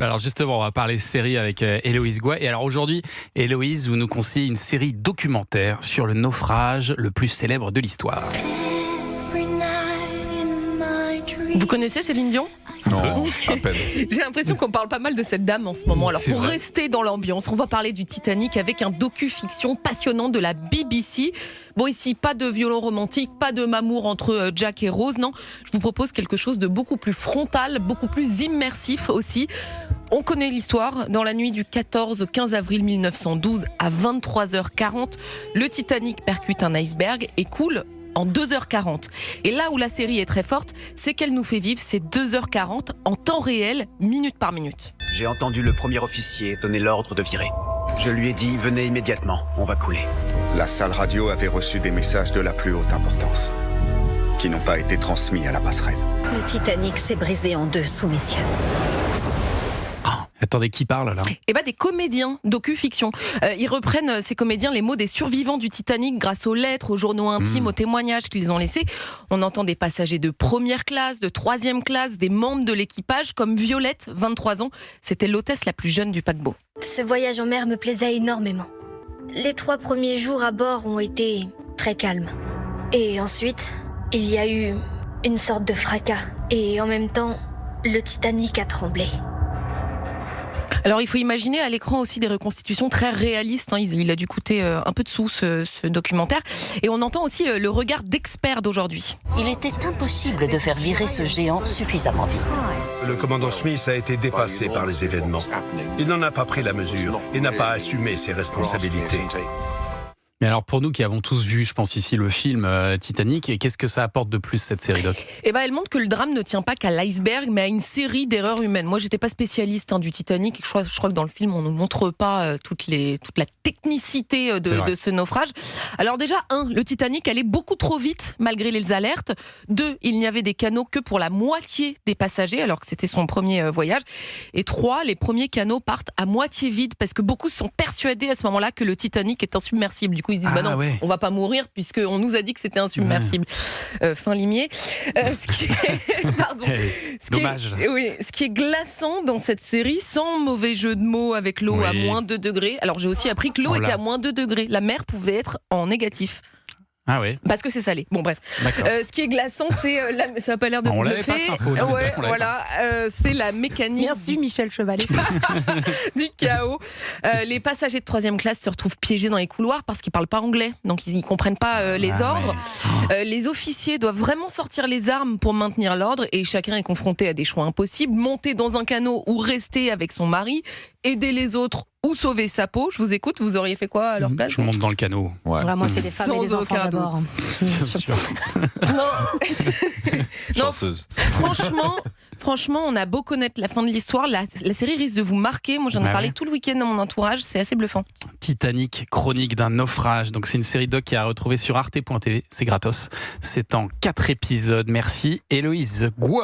Alors justement, on va parler série avec Héloïse Goy. Et alors aujourd'hui, Héloïse, vous nous conseillez une série documentaire sur le naufrage le plus célèbre de l'histoire. Vous connaissez Céline Dion ? Non, à peine. J'ai l'impression qu'on parle pas mal de cette dame en ce moment. Alors pour rester dans l'ambiance, on va parler du Titanic avec un docu-fiction passionnant de la BBC. Bon, ici, pas de violon romantique, pas de m'amour entre Jack et Rose, non. Je vous propose quelque chose de beaucoup plus frontal, beaucoup plus immersif aussi. On connaît l'histoire. Dans la nuit du 14 au 15 avril 1912, à 23h40, le Titanic percute un iceberg et coule en 2h40. Et là où la série est très forte, c'est qu'elle nous fait vivre ces 2h40 en temps réel, minute par minute. J'ai entendu le premier officier donner l'ordre de virer. Je lui ai dit, venez immédiatement, on va couler. La salle radio avait reçu des messages de la plus haute importance, qui n'ont pas été transmis à la passerelle. Le Titanic s'est brisé en deux sous mes yeux. Attendez, qui parle là ? Eh ben, des comédiens docu-fiction. Ils reprennent, ces comédiens, les mots des survivants du Titanic grâce aux lettres, aux journaux intimes, aux témoignages qu'ils ont laissés. On entend des passagers de première classe, de troisième classe, des membres de l'équipage comme Violette, 23 ans. C'était l'hôtesse la plus jeune du paquebot. Ce voyage en mer me plaisait énormément. Les 3 premiers jours à bord ont été très calmes. Et ensuite, il y a eu une sorte de fracas. Et en même temps, le Titanic a tremblé. Alors il faut imaginer à l'écran aussi des reconstitutions très réalistes. Il a dû coûter un peu de sous ce documentaire. Et on entend aussi le regard d'experts d'aujourd'hui. Il était impossible de faire virer ce géant suffisamment vite. Le commandant Smith a été dépassé par les événements. Il n'en a pas pris la mesure et n'a pas assumé ses responsabilités. Mais alors pour nous qui avons tous vu, je pense ici, le film Titanic, qu'est-ce que ça apporte de plus cette série doc ? Eh ben, elle montre que le drame ne tient pas qu'à l'iceberg, mais à une série d'erreurs humaines. Moi, j'étais pas spécialiste du Titanic. Je crois que dans le film, on ne montre pas toute la technicité de ce naufrage. Alors déjà, 1, le Titanic allait beaucoup trop vite malgré les alertes. 2, il n'y avait des canaux que pour la moitié des passagers, alors que c'était son premier voyage. Et 3, les premiers canaux partent à moitié vides parce que beaucoup sont persuadés à ce moment-là que le Titanic est insubmersible. Du coup, ils disent on va pas mourir puisqu'on nous a dit que c'était insubmersible. Fin limier. Dommage. Ce qui est glaçant dans cette série, sans mauvais jeu de mots avec l'eau à moins 2 degrés. Alors j'ai aussi appris que l'eau était à moins 2 degrés. La mer pouvait être en négatif. Ah ouais. Parce que c'est salé. Bon bref. Ce qui est glaçant, c'est ça n'a pas l'air de vous le faire. C'est la mécanique. Merci Michel Chevalet. Du chaos. Les passagers de 3e classe se retrouvent piégés dans les couloirs parce qu'ils parlent pas anglais, donc ils comprennent pas les ordres. Les officiers doivent vraiment sortir les armes pour maintenir l'ordre et chacun est confronté à des choix impossibles. Monter dans un canot ou rester avec son mari, aider les autres ou sauver sa peau. Je vous écoute, vous auriez fait quoi à leur place ? Je monte dans le canot. Ouais. Moi, c'est les femmes et les enfants d'abord. Bien sûr. Chanceuse. Franchement, on a beau connaître la fin de l'histoire, la série risque de vous marquer. Moi, j'en ai parlé tout le week-end dans mon entourage, c'est assez bluffant. Titanic, chronique d'un naufrage. Donc c'est une série doc qui est à retrouver sur arte.tv. C'est gratos. C'est en 4 épisodes. Merci Héloïse Goy.